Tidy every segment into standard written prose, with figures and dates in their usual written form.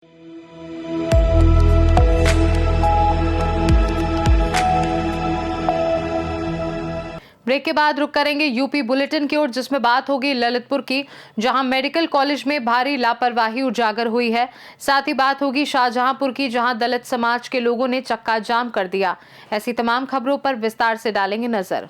Break के बाद रुक करेंगे यूपी बुलेटिन की ओर, जिसमें बात होगी ललितपुर की, जहां मेडिकल कॉलेज में भारी लापरवाही उजागर हुई है। साथ ही बात होगी शाहजहांपुर की, जहां दलित समाज के लोगों ने चक्का जाम कर दिया। ऐसी तमाम खबरों पर विस्तार से डालेंगे नजर।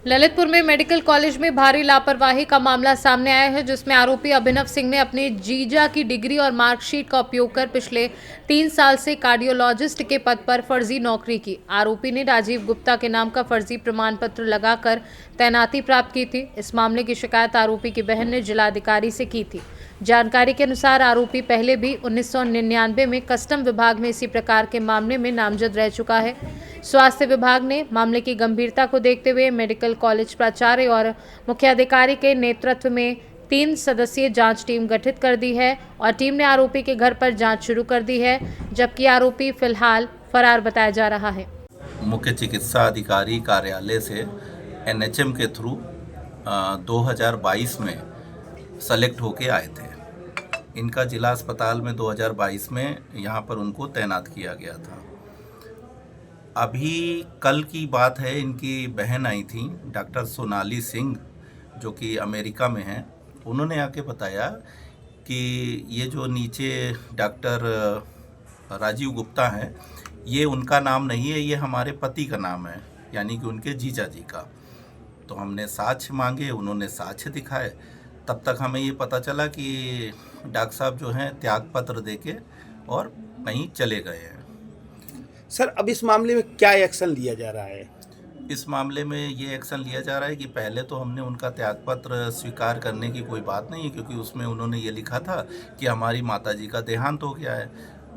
ललितपुर में मेडिकल कॉलेज में भारी लापरवाही का मामला सामने आया है, जिसमें आरोपी अभिनव सिंह ने अपने जीजा की डिग्री और मार्कशीट का उपयोग कर पिछले 3 साल से कार्डियोलॉजिस्ट के पद पर फर्जी नौकरी की। आरोपी ने राजीव गुप्ता के नाम का फर्जी प्रमाण पत्र लगाकर तैनाती प्राप्त की थी। इस मामले की शिकायत आरोपी की बहन ने जिलाधिकारी से की थी। जानकारी के अनुसार आरोपी पहले भी 1999 में कस्टम विभाग में इसी प्रकार के मामले में नामजद रह चुका है। स्वास्थ्य विभाग ने मामले की गंभीरता को देखते हुए मेडिकल कॉलेज प्राचार्य और मुख्याधिकारी के नेतृत्व में 3 सदस्यीय जांच टीम गठित कर दी है और टीम ने आरोपी के घर पर जांच शुरू कर दी है, जबकि आरोपी फिलहाल फरार बताया जा रहा है। मुख्य चिकित्सा अधिकारी कार्यालय से एनएचएम के थ्रू 2022 में सेलेक्ट होके आए थे। इनका जिला अस्पताल में 2022 में यहाँ पर उनको तैनात किया गया था। अभी कल की बात है, इनकी बहन आई थी डॉक्टर सोनाली सिंह, जो कि अमेरिका में हैं। उन्होंने आके बताया कि ये जो नीचे डॉक्टर राजीव गुप्ता हैं, ये उनका नाम नहीं है, ये हमारे पति का नाम है, यानी कि उनके जीजा जी का। तो हमने साक्ष्य मांगे, उन्होंने साक्ष्य दिखाए। तब तक हमें ये पता चला कि डॉक्टर साहब जो हैं त्यागपत्र देके और कहीं चले गए हैं। सर, अब इस मामले में क्या एक्शन लिया जा रहा है? इस मामले में ये एक्शन लिया जा रहा है कि पहले तो हमने उनका त्यागपत्र स्वीकार करने की कोई बात नहीं है, क्योंकि उसमें उन्होंने ये लिखा था कि हमारी माताजी का देहांत हो गया है।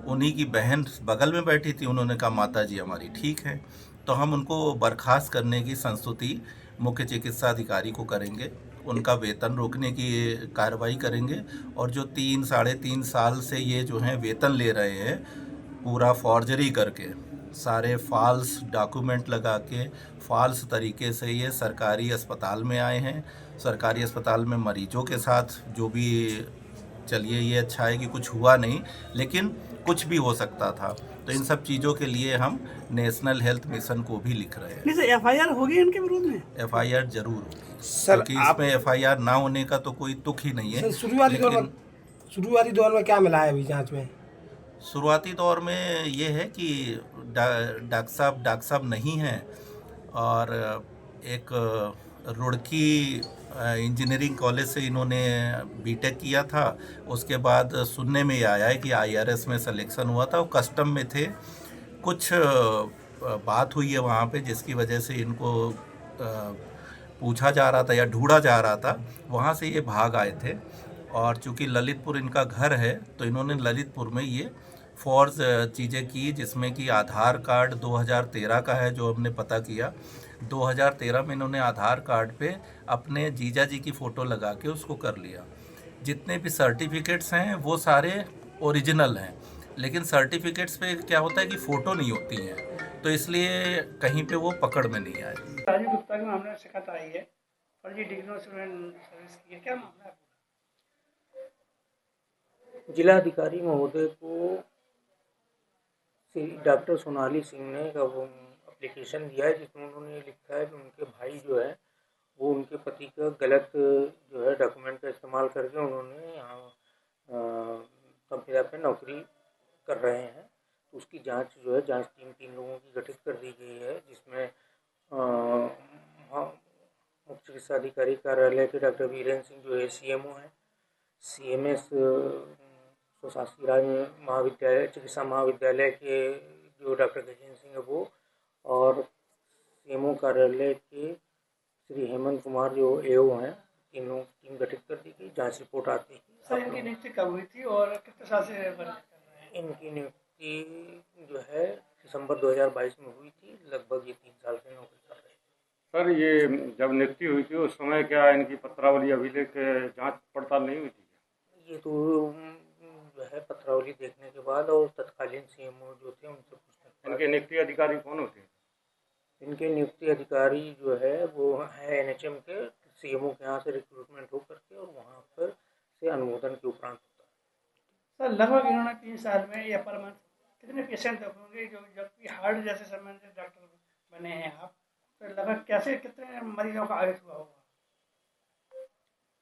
उन्हीं की बहन बगल में बैठी थी, उन्होंने कहा माताजी हमारी ठीक है। तो हम उनको बर्खास्त करने की संस्तुति मुख्य चिकित्सा अधिकारी को करेंगे, उनका वेतन रोकने की कार्रवाई करेंगे, और जो 3-3.5 साल से ये जो हैं वेतन ले रहे हैं पूरा फॉर्जरी करके, सारे फॉल्स डॉक्यूमेंट लगा के फॉल्स तरीके से ये सरकारी अस्पताल में आए हैं। सरकारी अस्पताल में मरीजों के साथ जो भी, चलिए ये अच्छा है कि कुछ हुआ नहीं, लेकिन कुछ भी हो सकता था। तो इन सब चीज़ों के लिए हम नेशनल हेल्थ मिशन को भी लिख रहे हैं। नहीं सर, एफआईआर होगी इनके विरोध में? एफआईआर जरूर होगी सर, क्योंकि इसमें एफआईआर ना होने का तो कोई तुक ही नहीं है। शुरुआती दौर में क्या मिला है अभी जांच में? शुरुआती दौर में ये है कि डॉक्टर साहब नहीं हैं, और एक रुड़की इंजीनियरिंग कॉलेज से इन्होंने बीटेक किया था। उसके बाद सुनने में ये आया है कि आईआरएस में सिलेक्शन हुआ था, वो कस्टम में थे। कुछ बात हुई है वहाँ पे, जिसकी वजह से इनको पूछा जा रहा था या ढूंढा जा रहा था, वहाँ से ये भाग आए थे। और चूँकि ललितपुर इनका घर है, तो इन्होंने ललितपुर में ये फॉर्ज चीज़ें की, जिसमें कि आधार कार्ड 2013 का है, जो हमने पता किया। 2013 में इन्होंने आधार कार्ड पे अपने जीजा जी की फ़ोटो लगा के उसको कर लिया। जितने भी सर्टिफिकेट्स हैं वो सारे ओरिजिनल हैं, लेकिन सर्टिफिकेट्स पे क्या होता है कि फ़ोटो नहीं होती हैं, तो इसलिए कहीं पे वो पकड़ में नहीं आए। राजीव गुप्ता के मामले में शिकायत आई है, फर्जी डिग्री सर्विस की है, क्या मामला है? जिलाधिकारी महोदय को श्री डॉक्टर सोनाली सिंह ने एप्लीकेशन दिया है, जिसमें उन्होंने लिखा है कि उनके भाई जो है वो उनके पति का गलत जो है डॉक्यूमेंट का इस्तेमाल करके उन्होंने यहाँ कंपनी पे नौकरी कर रहे हैं। तो उसकी जांच जो है, जांच टीम 3 लोगों की गठित कर दी गई है, जिसमें मुख्य चिकित्सा अधिकारी कार्यालय के डॉक्टर वीरेंद्र सिंह जो है सीएमओ हैं, सीएमएस स्वशासी राज्य महाविद्यालय चिकित्सा महाविद्यालय के जो डॉक्टर गजेंद्र सिंह है वो, और सीएमओ कार्यालय के श्री हेमंत कुमार जो एओ हैं, तीनों टीम गठित कर दी गई। जांच रिपोर्ट आती है। सर, इनकी नियुक्ति कब हुई थी और कितने साल से कर रहे हैं? इनकी नियुक्ति जो है दिसंबर 2022 में हुई थी। लगभग ये 3 साल से नौकरी कर रहे हैं। सर, ये जब नियुक्ति हुई थी उस समय क्या इनकी पत्रावली अभिलेख जांच पड़ताल नहीं हुई थी? ये तो जो है पत्रावली देखने के बाद और तत्कालीन सीएमओ जो थे उनसे पूछने। इनके नियुक्ति अधिकारी कौन होते हैं? इनके नियुक्ति अधिकारी जो है वो है एनएचएम के सीएमओ के यहाँ से रिक्रूटमेंट होकर के और वहाँ पर से अनुमोदन के उपरांत होता है। सर लगभग इन्होंने 3 साल में या पर मंथ कितने पेशेंट होंगे जो जबकि हार्ट जैसे संबंधित डॉक्टर बने हैं आप, तो लगभग कैसे कितने मरीजों का आडिट हुआ होगा?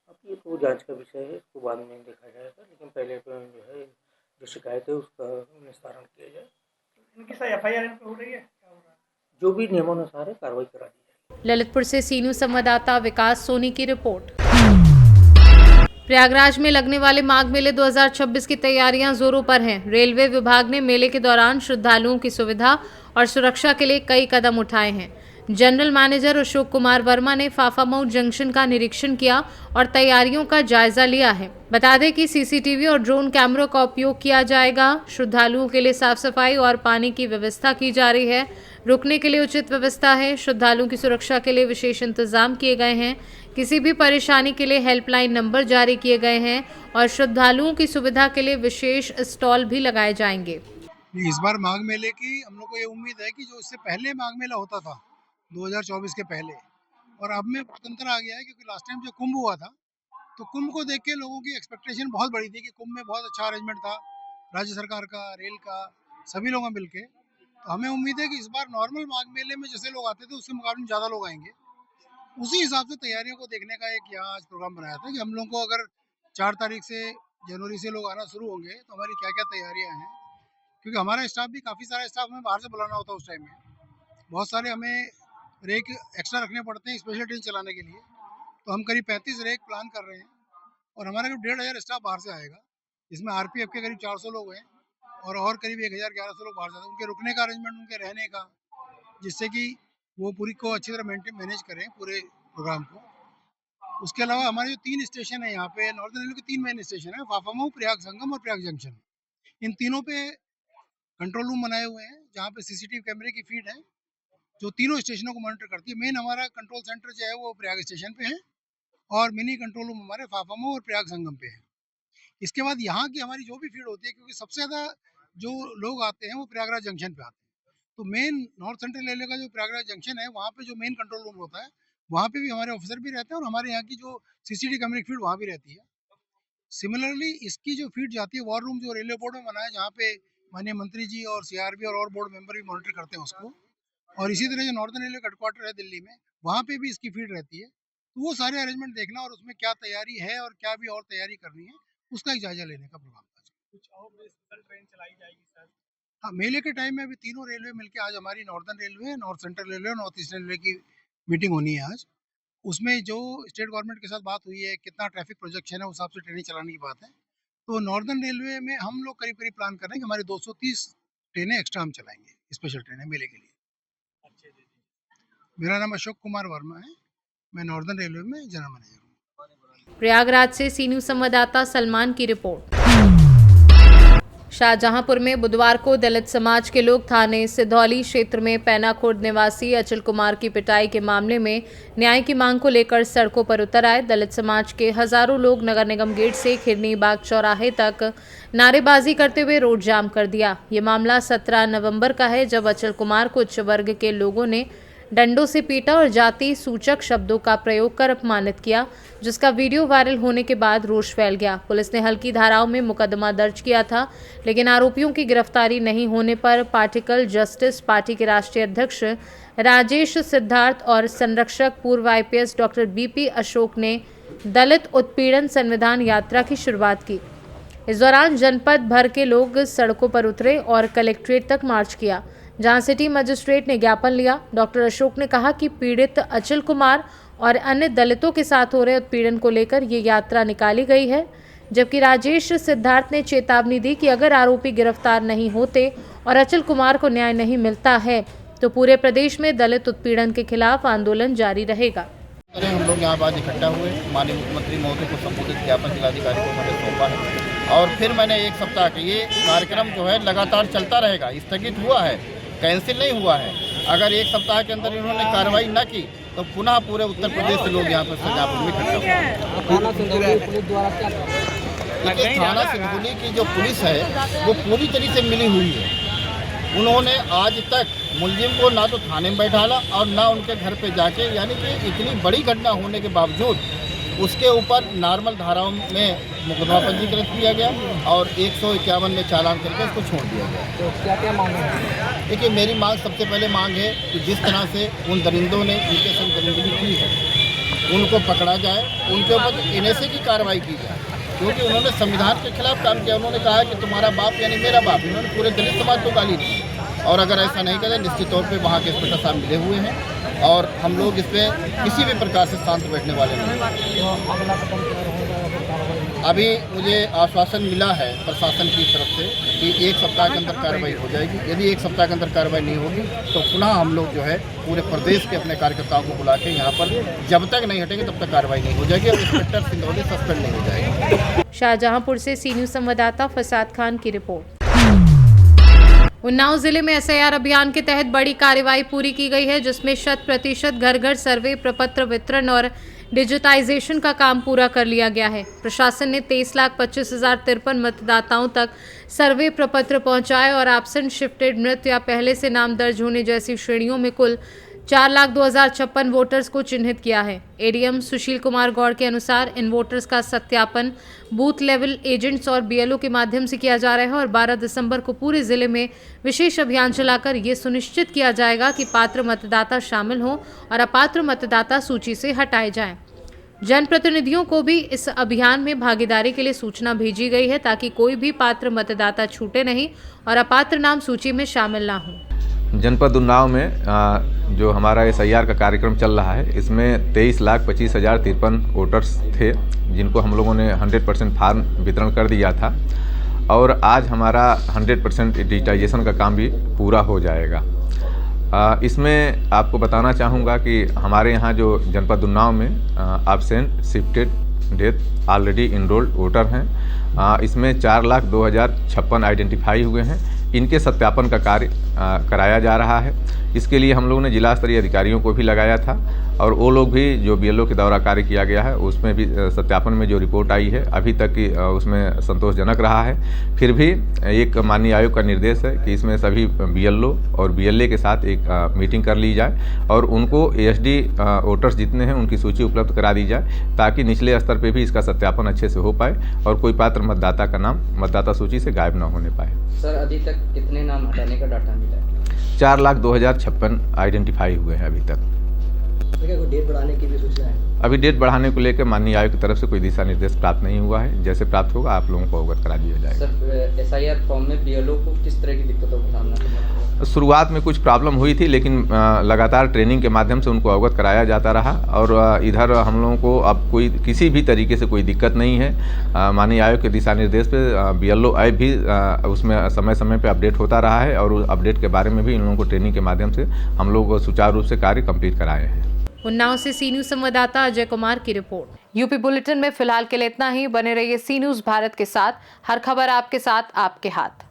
अब ये तो जांच का विषय है, इसको बाद में देखा जाएगा, लेकिन पहले तो जो है जो शिकायत है उसका निस्तारण किया जाए। इनकी सर FIR इन पर हो रही है, क्या हो रहा है? जो भी नियमानुसार है कार्रवाई करा दी जाएगी। ललितपुर से सी न्यूज संवाददाता विकास सोनी की रिपोर्ट। प्रयागराज में लगने वाले माघ मेले 2026 की तैयारियां जोरों पर हैं। रेलवे विभाग ने मेले के दौरान श्रद्धालुओं की सुविधा और सुरक्षा के लिए कई कदम उठाए हैं। जनरल मैनेजर अशोक कुमार वर्मा ने फाफामऊ जंक्शन का निरीक्षण किया और तैयारियों का जायजा लिया है। बता दें कि सीसीटीवी और ड्रोन कैमरों का उपयोग किया जाएगा। श्रद्धालुओं के लिए साफ सफाई और पानी की व्यवस्था की जा रही है। रुकने के लिए उचित व्यवस्था है। श्रद्धालुओं की सुरक्षा के लिए विशेष इंतजाम किए गए हैं। किसी भी परेशानी के लिए हेल्पलाइन नंबर जारी किए गए हैं और श्रद्धालुओं की सुविधा के लिए विशेष स्टॉल भी लगाए जाएंगे। इस बार माघ मेले की हम लोग को ये उम्मीद है कि जो इससे पहले माघ मेला होता था 2024 के पहले, और अब में अंतर आ गया है क्योंकि लास्ट टाइम जो कुंभ हुआ था तो कुंभ को देख के लोगों की एक्सपेक्टेशन बहुत बड़ी थी कि कुंभ में बहुत अच्छा अरेंजमेंट था राज्य सरकार का, रेल का, सभी लोगों मिलके। तो हमें उम्मीद है कि इस बार नॉर्मल माघ मेले में जैसे लोग आते थे उसके मुकाबले में ज़्यादा लोग आएंगे। उसी हिसाब से तैयारियों को देखने का एक यहाँ आज प्रोग्राम बनाया था कि हम लोगों को अगर 4 तारीख से जनवरी से लोग आना शुरू होंगे तो हमारी क्या क्या तैयारियाँ हैं, क्योंकि हमारा स्टाफ भी काफ़ी सारा स्टाफ हमें बाहर से बुलाना होता है उस टाइम में। बहुत सारे हमें रेक एक्स्ट्रा रखने पड़ते हैं स्पेशल ट्रेन चलाने के लिए, तो हम करीब 35 रेक प्लान कर रहे हैं और हमारा करीब 1500 स्टाफ बाहर से आएगा, जिसमें RPF के करीब 400 लोग हैं और करीब 1100 लोग बाहर से आते हैं। उनके रुकने का अरेंजमेंट, उनके रहने का, जिससे कि वो पूरी को अच्छी तरह मैनेज करें पूरे प्रोग्राम को। उसके अलावा हमारे जो 3 स्टेशन है यहाँ पे नॉर्दर्न रेलवे के 3 मेन स्टेशन है, फाफामऊ, प्रयाग संगम और प्रयाग जंक्शन। इन तीनों पे कंट्रोल रूम बनाए हुए हैं जहाँ पे CCTV कैमरे की फीड है जो तीनों स्टेशनों को मॉनिटर करती है। मेन हमारा कंट्रोल सेंटर जो है वो प्रयाग स्टेशन पे है और मिनी कंट्रोल रूम हमारे फाफामऊ और प्रयाग संगम पे है। इसके बाद यहाँ की हमारी जो भी फीड होती है, क्योंकि सबसे ज़्यादा जो लोग आते हैं वो प्रयागराज जंक्शन पे आते हैं, तो मेन नॉर्थ सेंट्रल रेलवे का जो प्रयागराज जंक्शन है वहाँ पे जो मेन कंट्रोल रूम होता है वहाँ पे भी हमारे ऑफिसर भी रहते हैं और हमारे यहाँ की जो CCTV कैमरे की फीड वहाँ भी रहती है। सिमिलरली इसकी जो फीड जाती है वॉर रूम जो रेलवे बोर्ड में बना है, जहाँ पे माननीय मंत्री जी और CRB और बोर्ड मेंबर भी मॉनिटर करते हैं उसको, और इसी तरह जो नॉर्दर्न रेलवे हेडक्वार्टर है दिल्ली में वहाँ पे भी इसकी फीड रहती है। तो वो सारे अरेंजमेंट देखना और उसमें क्या तैयारी है और क्या भी और तैयारी करनी है उसका एक जायजा लेने का प्रोग्राम था। कुछ और स्पेशल ट्रेन चलाई जाएगी सर? हाँ, मेले के टाइम में अभी तीनों रेलवे मिलकर आज हमारी northern railway, north central railway और नॉर्थ ईस्टर्न रेलवे की मीटिंग होनी है आज। उसमें जो स्टेट गवर्नमेंट के साथ बात हुई है, कितना ट्रैफिक प्रोजेक्शन है उस हिसाब से ट्रेनें चलाने की बात है। तो नॉर्दर्न रेलवे में हम लोग करीब करीब प्लान कर रहे हैं कि हमारी 230 ट्रेनें एक्स्ट्रा हम चलाएंगे, स्पेशल ट्रेनें मेले के लिए। मेरा नाम अशोक कुमार वर्मा है, मैं नॉर्दर्न रेलवे में जनरल मैनेजर हूँ। प्रयागराज से सी न्यूज संवाददाता सलमान की रिपोर्ट। शाहजहांपुर में बुधवार को दलित समाज के लोग थाने सिधौली क्षेत्र में पैनाखुर्द निवासी अचल कुमार की पिटाई के मामले में न्याय की मांग को लेकर सड़कों पर उतर आए। दलित समाज के हजारों लोग नगर निगम गेट से खिरनी बाग चौराहे तक नारेबाजी करते हुए रोड जाम कर दिया। ये मामला 17 नवंबर का है, जब अचल कुमार को उच्च वर्ग के लोगों ने डंडों से पीटा और जाति सूचक शब्दों का प्रयोग कर अपमानित किया, जिसका वीडियो वायरल होने के बाद रोष फैल गया। पुलिस ने हल्की धाराओं में मुकदमा दर्ज किया था, लेकिन आरोपियों की गिरफ्तारी नहीं होने पर पार्टिकल जस्टिस पार्टी के राष्ट्रीय अध्यक्ष राजेश सिद्धार्थ और संरक्षक पूर्व IPS डॉक्टर BP अशोक ने दलित उत्पीड़न संविधान यात्रा की शुरुआत की। इस दौरान जनपद भर के लोग सड़कों पर उतरे और कलेक्ट्रेट तक मार्च किया, जहां सिटी मजिस्ट्रेट ने ज्ञापन लिया। डॉक्टर अशोक ने कहा कि पीड़ित अचल कुमार और अन्य दलितों के साथ हो रहे उत्पीड़न को लेकर ये यात्रा निकाली गई है, जबकि राजेश सिद्धार्थ ने चेतावनी दी कि अगर आरोपी गिरफ्तार नहीं होते और अचल कुमार को न्याय नहीं मिलता है तो पूरे प्रदेश में दलित उत्पीड़न के खिलाफ आंदोलन जारी रहेगा। हम लोग यहाँ आज इकट्ठा हुए, माननीय मुख्यमंत्री महोदय को संबोधित ज्ञापन जिलाधिकारी को मैंने सौंपा है और फिर मैंने एक सप्ताह का ये कार्यक्रम जो है लगातार चलता रहेगा, स्थगित हुआ है, कैंसिल नहीं हुआ है। अगर एक सप्ताह के अंदर इन्होंने कार्रवाई न की तो पुनः पूरे उत्तर प्रदेश से लोग यहाँ पर शाहजहांपुर में इकट्ठा हुए। देखिए, थाना सिंधौली की जो पुलिस है वो पूरी तरीके से मिली हुई है। उन्होंने आज तक मुलजिम को ना तो थाने में बैठाला और ना उनके घर पे जाके, यानी कि इतनी बड़ी घटना होने के बावजूद उसके ऊपर नॉर्मल धाराओं में मुकदमा पंजीकृत किया गया और 151 में चालान करके इसको छोड़ दिया गया। तो क्या क्या मांग है? देखिए, मेरी मांग सबसे पहले मांग है कि जिस तरह से उन दरिंदों ने इनके संग दरिंदगी की है उनको पकड़ा जाए, उनके ऊपर NSA की कार्रवाई की जाए, क्योंकि उन्होंने संविधान के खिलाफ काम किया। उन्होंने कहा कि तुम्हारा बाप यानी मेरा बाप, इन्होंने पूरे दलित समाज को गाली दी। और अगर ऐसा नहीं करें, निश्चित तौर पे वहाँ के इंस्पेक्टर साहब मिले हुए हैं और हम लोग इस पर किसी भी प्रकार से शांत बैठने वाले नहीं। अभी मुझे आश्वासन मिला है प्रशासन की तरफ से कि 1 सप्ताह के अंदर कार्रवाई हो जाएगी। यदि 1 सप्ताह के अंदर कार्रवाई नहीं होगी तो पुनः हम लोग जो है पूरे प्रदेश के अपने कार्यकर्ताओं को बुला के यहाँ पर जब तक नहीं हटेंगे तब तक कार्रवाई नहीं हो जाएगी और इंस्पेक्टर सिंगरौली सस्पेंड नहीं हो जाएगा। शाहजहांपुर से सी न्यूज़ संवाददाता फसाद खान की रिपोर्ट। उन्नाव जिले में SIR अभियान के तहत बड़ी कार्रवाई पूरी की गई है, जिसमें 100% घर घर सर्वे, प्रपत्र वितरण और डिजिटाइजेशन का काम पूरा कर लिया गया है। प्रशासन ने 23,25,053 मतदाताओं तक सर्वे प्रपत्र पहुंचाए और एब्सेंट, शिफ्टेड, मृत या पहले से नाम दर्ज होने जैसी श्रेणियों में कुल 4,02,056 वोटर्स को चिन्हित किया है। ADM सुशील कुमार गौड़ के अनुसार इन वोटर्स का सत्यापन बूथ लेवल एजेंट्स और BLO के माध्यम से किया जा रहा है और 12 दिसंबर को पूरे जिले में विशेष अभियान चलाकर ये सुनिश्चित किया जाएगा कि पात्र मतदाता शामिल हों और अपात्र मतदाता सूची से हटाए जाएं। जनप्रतिनिधियों को भी इस अभियान में भागीदारी के लिए सूचना भेजी गई है ताकि कोई भी पात्र मतदाता छूटे नहीं और अपात्र नाम सूची में शामिल ना हो। जनपद उन्नाव में जो हमारा SIR का कार्यक्रम चल रहा है, इसमें 23,25,053 वोटर्स थे जिनको हम लोगों ने 100% फार्म वितरण कर दिया था और आज हमारा 100% डिजिटाइजेशन का काम भी पूरा हो जाएगा। इसमें आपको बताना चाहूँगा कि हमारे यहाँ जो जनपद उन्नाव में absent, shifted, death, already enrolled voter हैं, इसमें 4,02,056 आइडेंटिफाई हुए हैं। इनके सत्यापन का कार्य कराया जा रहा है। इसके लिए हम लोगों ने जिला स्तरीय अधिकारियों को भी लगाया था और वो लोग भी जो BLO के द्वारा कार्य किया गया है उसमें भी सत्यापन में जो रिपोर्ट आई है अभी तक की उसमें संतोषजनक रहा है। फिर भी एक माननीय आयोग का निर्देश है कि इसमें सभी BLO और BLA के साथ एक मीटिंग कर ली जाए और उनको ASD वोटर्स जितने हैं उनकी सूची उपलब्ध करा दी जाए ताकि निचले स्तर पर भी इसका सत्यापन अच्छे से हो पाए और कोई पात्र मतदाता का नाम मतदाता सूची से गायब न होने पाए। सर, अभी तक कितने नाम हटाने का डाटा मिला है? 4,02,056 आइडेंटिफाई हुए हैं अभी तक। कोई डेट बढ़ाने की भी सूचना है? अभी डेट बढ़ाने को लेकर माननीय आयोग की तरफ से कोई दिशा निर्देश प्राप्त नहीं हुआ है। जैसे प्राप्त होगा आप लोगों को अवगत करा दिया जाएगा। सर, SIR फॉर्म में BLO को किस तरह की दिक्कतों का सामना करना पड़ा? शुरुआत में कुछ प्रॉब्लम हुई थी लेकिन लगातार ट्रेनिंग के माध्यम से उनको अवगत कराया जाता रहा और इधर हम लोगों को अब कोई किसी भी तरीके से कोई दिक्कत नहीं है। माननीय आयोग के दिशा निर्देश पे BLO ऐप भी उसमें समय समय पे अपडेट होता रहा है और उस अपडेट के बारे में भी इन लोगों को ट्रेनिंग के माध्यम से हम लोग सुचारू रूप से कार्य कंप्लीट कराए हैं। उन्नाव से सी न्यूज़ संवाददाता अजय कुमार की रिपोर्ट। यूपी बुलेटिन में फिलहाल के लिए इतना ही। बने रहिए सी न्यूज़ भारत के साथ। हर खबर आपके साथ, आपके हाथ।